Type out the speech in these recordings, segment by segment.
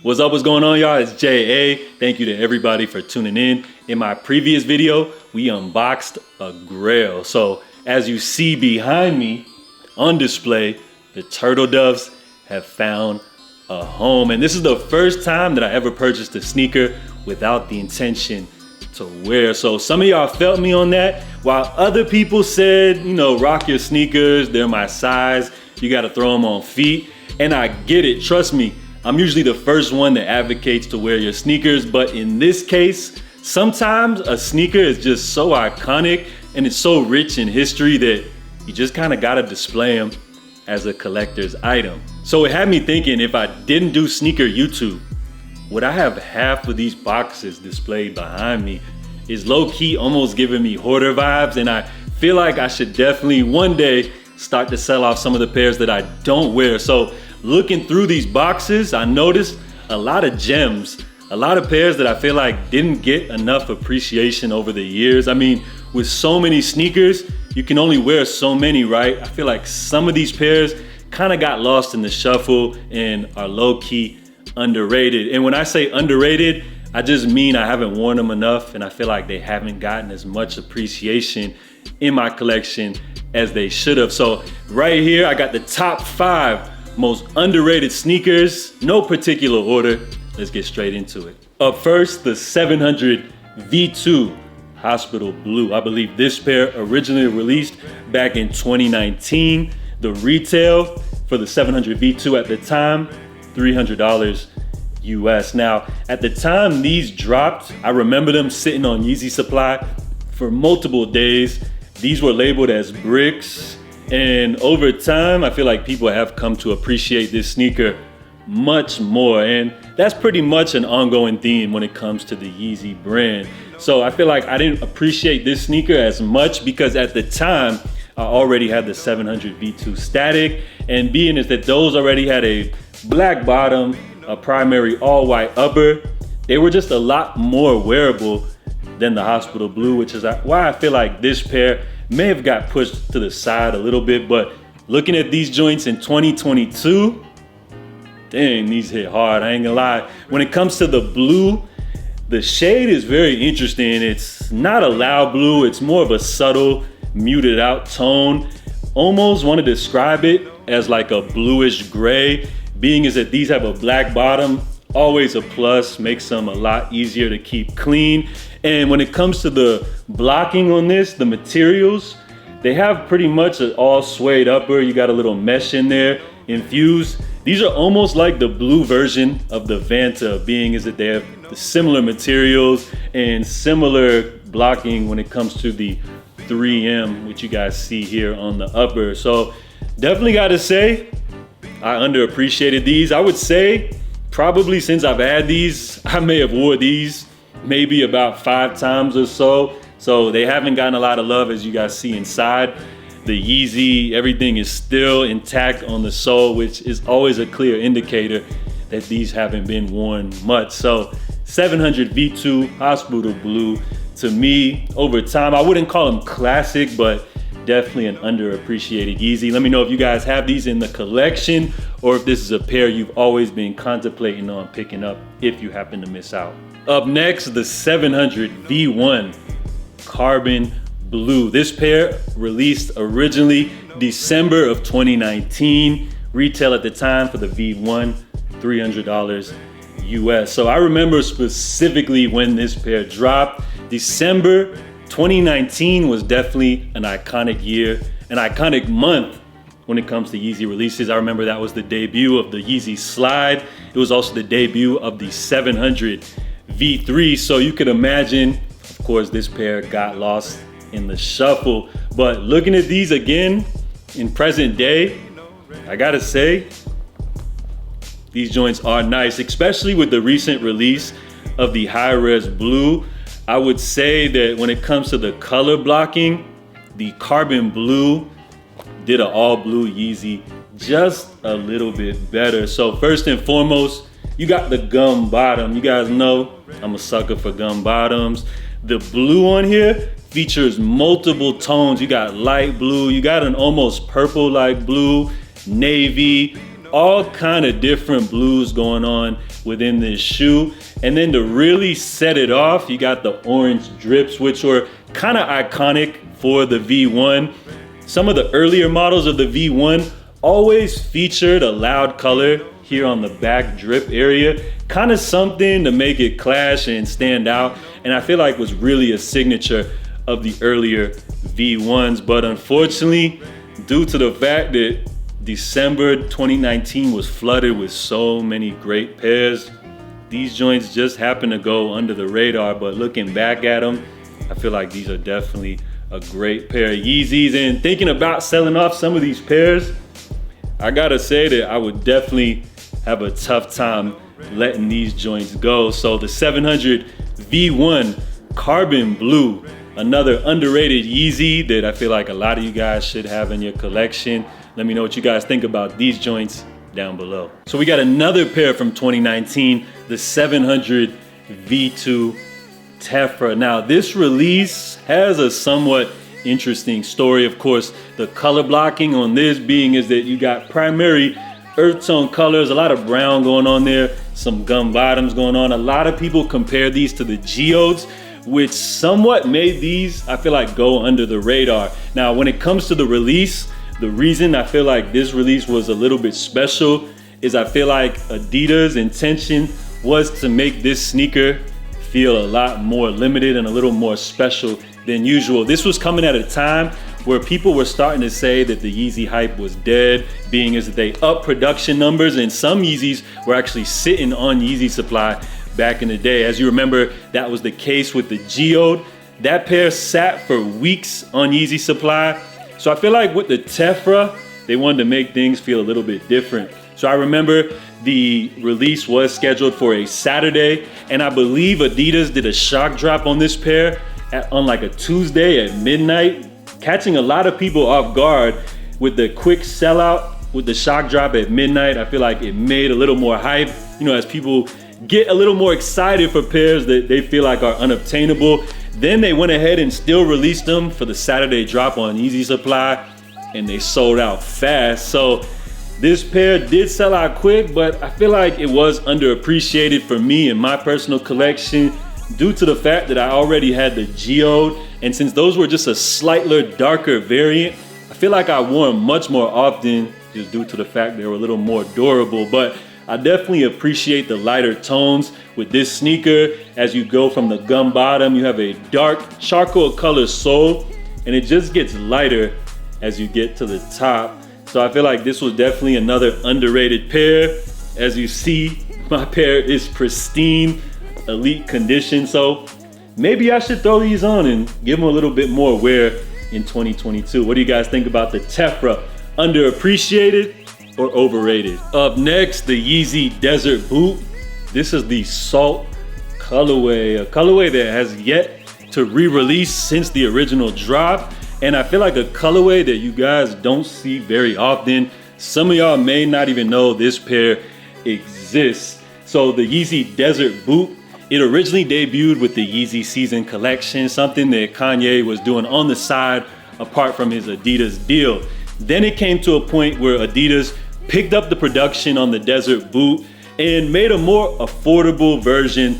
What's up, what's going on, y'all? It's J.A. Thank you to everybody for tuning in. In my previous video, we unboxed a grail. So as you see behind me on display, the turtle doves have found a home. And this is the first time that I ever purchased a sneaker without the intention to wear. So some of y'all felt me on that, while other people said, you know, rock your sneakers, they're my size, you gotta throw them on feet. And I get it, trust me. I'm usually the first one that advocates to wear your sneakers, but in this case, sometimes a sneaker is just so iconic and it's so rich in history that you just kind of gotta display them as a collector's item. So it had me thinking, if I didn't do sneaker YouTube, would I have half of these boxes displayed behind me? Is low-key almost giving me hoarder vibes, and I feel like I should definitely one day start to sell off some of the pairs that I don't wear. So looking through these boxes, I noticed a lot of gems, a lot of pairs that I feel like didn't get enough appreciation over the years. I mean, with so many sneakers, you can only wear so many, right? I feel like some of these pairs kind of got lost in the shuffle and are low-key underrated. And when I say underrated, I just mean I haven't worn them enough, and I feel like they haven't gotten as much appreciation in my collection as they should have. So right here, I got the top 5 most underrated sneakers, no particular order. Let's get straight into it. Up first, the 700 V2 Hospital Blue. I believe this pair originally released back in 2019. The retail for the 700 V2 at the time, $300 US. Now, at the time these dropped, I remember them sitting on YEEZY supply for multiple days. These were labeled as bricks. And over time, I feel like people have come to appreciate this sneaker much more. And that's pretty much an ongoing theme when it comes to the YEEZY brand. So I feel like I didn't appreciate this sneaker as much because at the time, I already had the 700 V2 Static. And being is that those already had a black bottom, a primary all white upper, they were just a lot more wearable than the Hospital Blue, which is why I feel like this pair may have got pushed to the side a little bit. But looking at these joints in 2022, dang, these hit hard, I ain't gonna lie. When it comes to the blue, the shade is very interesting. It's not a loud blue, it's more of a subtle, muted out tone. Almost want to describe it as like a bluish gray, being is that these have a black bottom, always a plus, makes them a lot easier to keep clean. And when it comes to the blocking on this, the materials, they have pretty much an all suede upper. You got a little mesh in there infused. These are almost like the blue version of the Vanta, being is that they have the similar materials and similar blocking when it comes to the 3M, which you guys see here on the upper. So definitely gotta say, I underappreciated these. I would say probably since I've had these, I may have wore these maybe about 5 times or so. So they haven't gotten a lot of love, as you guys see inside. The YEEZY, everything is still intact on the sole, which is always a clear indicator that these haven't been worn much. So 700 V2 Hospital Blue, to me, over time, I wouldn't call them classic, but definitely an underappreciated YEEZY. Let me know if you guys have these in the collection or if this is a pair you've always been contemplating on picking up if you happen to miss out. Up next, the 700 V1 Carbon Blue. This pair released originally December of 2019. Retail at the time for the V1, $300 US. So I remember specifically when this pair dropped. December 2019 was definitely an iconic year, an iconic month when it comes to YEEZY releases. I remember that was the debut of the YEEZY Slide. It was also the debut of the 700 V3. So you could imagine, of course, this pair got lost in the shuffle. But looking at these again in present day, I gotta say, these joints are nice, especially with the recent release of the high-res blue. I would say that when it comes to the color blocking, the Carbon Blue did an all blue YEEZY just a little bit better. So first and foremost, you got the gum bottom. You guys know I'm a sucker for gum bottoms. The blue on here features multiple tones. You got light blue, you got an almost purple like blue, navy, all kind of different blues going on within this shoe. And then to really set it off, you got the orange drips, which were kind of iconic for the V1. Some of the earlier models of the V1 always featured a loud color here on the back drip area, kind of something to make it clash and stand out, and I feel like was really a signature of the earlier V1s. But unfortunately, due to the fact that December 2019 was flooded with so many great pairs, these joints just happen to go under the radar. But looking back at them, I feel like these are definitely a great pair of Yeezys. And thinking about selling off some of these pairs, I gotta say that I would definitely have a tough time letting these joints go. So the 700 V1 Carbon Blue, another underrated Yeezy that I feel like a lot of you guys should have in your collection. Let me know what you guys think about these joints down below. So we got another pair from 2019, the 700 V2 Tephra. Now this release has a somewhat interesting story. Of course, the color blocking on this being is that you got primary earth tone colors, a lot of brown going on there, some gum bottoms going on. A lot of people compare these to the Geodes, which somewhat made these, I feel like, go under the radar. Now, when it comes to the release, the reason I feel like this release was a little bit special is I feel like Adidas' intention was to make this sneaker feel a lot more limited and a little more special than usual. This was coming at a time where people were starting to say that the Yeezy hype was dead, being as that they upped production numbers, and some Yeezys were actually sitting on Yeezy supply back in the day. As you remember, that was the case with the Geode. That pair sat for weeks on Yeezy supply. So I feel like with the Tephra, they wanted to make things feel a little bit different. So I remember the release was scheduled for a Saturday, and I believe Adidas did a shock drop on this pair on like a Tuesday at midnight, catching a lot of people off guard with the quick sellout with the shock drop at midnight. I feel like it made a little more hype, you know, as people get a little more excited for pairs that they feel like are unobtainable. Then they went ahead and still released them for the Saturday drop on Yeezy supply, and they sold out fast. So this pair did sell out quick, but I feel like it was underappreciated for me in my personal collection due to the fact that I already had the Geode, and since those were just a slightly darker variant, I feel like I wore them much more often just due to the fact they were a little more durable. But I definitely appreciate the lighter tones with this sneaker. As you go from the gum bottom, you have a dark charcoal color sole, and it just gets lighter as you get to the top. So I feel like this was definitely another underrated pair. As you see, my pair is pristine, elite condition. So maybe I should throw these on and give them a little bit more wear in 2022. What do you guys think about the Tephra? Underappreciated or overrated? Up next, the Yeezy Desert Boot. This is the Salt colorway, a colorway that has yet to re-release since the original drop. And I feel like a colorway that you guys don't see very often. Some of y'all may not even know this pair exists. So the Yeezy Desert Boot, it originally debuted with the Yeezy Season Collection, something that Kanye was doing on the side apart from his Adidas deal. Then it came to a point where Adidas picked up the production on the Desert Boot and made a more affordable version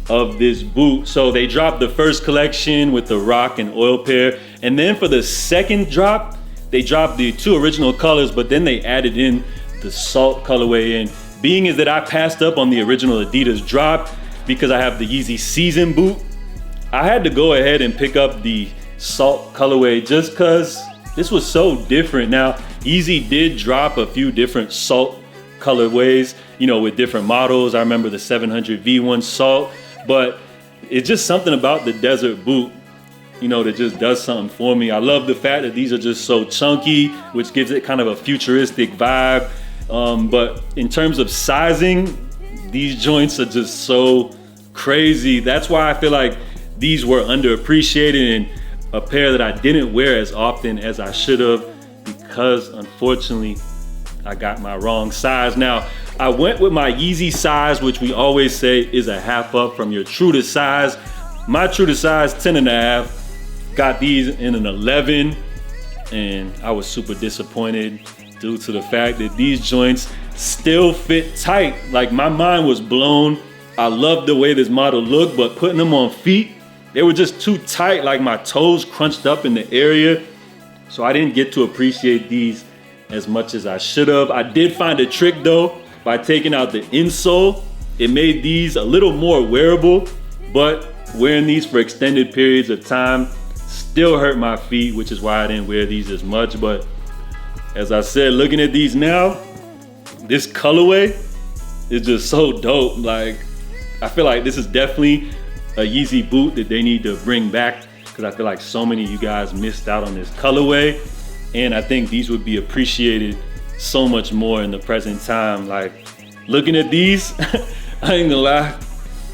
of this boot. So they dropped the first collection with the rock and oil pair, and then for the second drop, they dropped the two original colors, but then they added in the Salt colorway. And being is that I passed up on the original Adidas drop because I have the Yeezy Season boot, I had to go ahead and pick up the Salt colorway just because this was so different. Now, Yeezy did drop a few different Salt colorways, you know, with different models. I remember the 700 V1 Salt, but it's just something about the Desert Boot, you know, that just does something for me. I love the fact that these are just so chunky, which gives it kind of a futuristic vibe. But in terms of sizing, these joints are just so crazy. That's why I feel like these were underappreciated and a pair that I didn't wear as often as I should have, because unfortunately I got my wrong size. Now, I went with my Yeezy size, which we always say is a half up from your true to size. My true to size, 10.5. Got these in an 11, and I was super disappointed due to the fact that these joints still fit tight. Like my mind was blown. I loved the way this model looked, but putting them on feet, they were just too tight. Like my toes crunched up in the area. So I didn't get to appreciate these as much as I should have. I did find a trick though, by taking out the insole. It made these a little more wearable, but wearing these for extended periods of time still hurt my feet, which is why I didn't wear these as much. But as I said, looking at these now, this colorway is just so dope. Like, I feel like this is definitely a Yeezy boot that they need to bring back, because I feel like so many of you guys missed out on this colorway, and I think these would be appreciated so much more in the present time. Like, looking at these, I ain't gonna lie,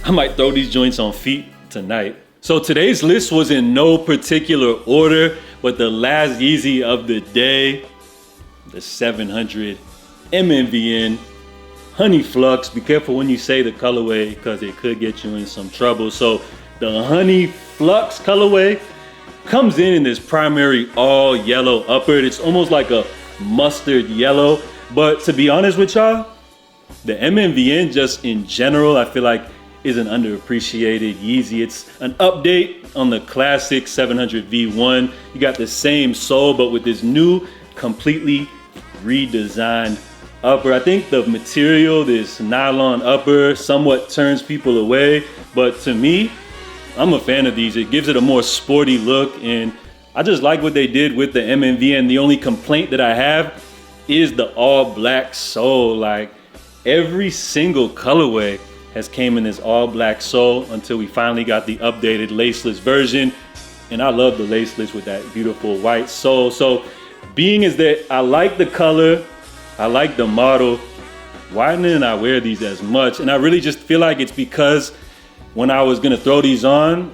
I might throw these joints on feet tonight. So today's list was in no particular order, but the last Yeezy of the day, the 700 MNVN Honey Flux. Be careful when you say the colorway, because it could get you in some trouble. So the Honey Flux colorway comes in this primary all yellow upper. It's almost like a mustard yellow. But to be honest with y'all, the MNVN just in general, I feel like is an underappreciated Yeezy. It's an update on the classic 700 V1. You got the same sole, but with this new, completely redesigned upper. I think the material, this nylon upper, somewhat turns people away, but to me, I'm a fan of these. It gives it a more sporty look, and I just like what they did with the MNVN. The only complaint that I have is the all black sole. Like, every single colorway has came in this all black sole until we finally got the updated laceless version. And I love the laceless with that beautiful white sole. So being is that I like the color, I like the model, why didn't I wear these as much? And I really just feel like it's because when I was gonna throw these on,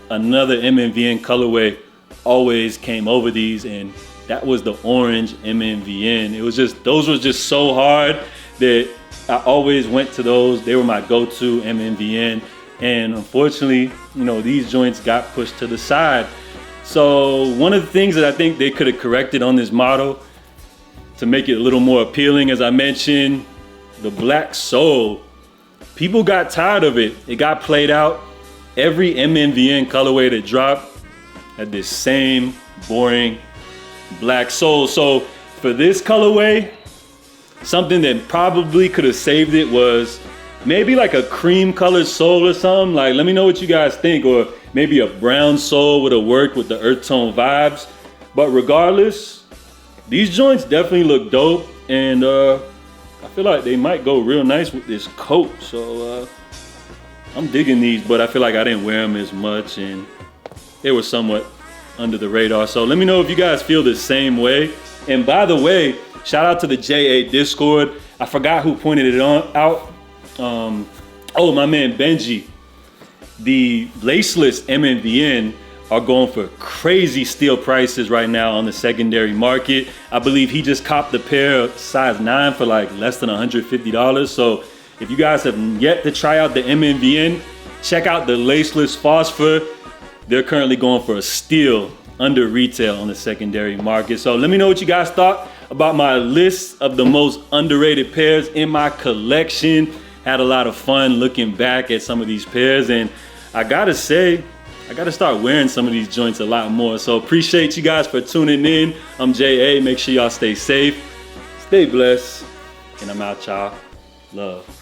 another MNVN colorway always came over these, and that was the orange MNVN. It was just, those were just so hard that I always went to those. They were my go-to MNVN. And unfortunately, you know, these joints got pushed to the side. So one of the things that I think they could have corrected on this model to make it a little more appealing, as I mentioned, the black sole. People got tired of it. It got played out. Every MNVN colorway that dropped had this same boring black sole. So for this colorway, something that probably could have saved it was maybe like a cream colored sole or something. Like, let me know what you guys think. Or maybe a brown sole would have worked with the earth tone vibes. But regardless, these joints definitely look dope. And I feel like they might go real nice with this coat. So I'm digging these, but I feel like I didn't wear them as much, and they were somewhat under the radar. So let me know if you guys feel the same way. And by the way, shout out to the JA Discord. I forgot who pointed it out. Oh, my man Benji. The laceless MNVN are going for crazy steal prices right now on the secondary market. I believe he just copped the pair of size 9 for like less than $150. So if you guys have yet to try out the MNVN, check out the laceless Phosphor. They're currently going for a steal under retail on the secondary market. So let me know what you guys thought about my list of the most underrated pairs in my collection. Had a lot of fun looking back at some of these pairs, and I gotta say, I gotta start wearing some of these joints a lot more. So appreciate you guys for tuning in. I'm JA. Make sure y'all stay safe, stay blessed, and I'm out, y'all. Love.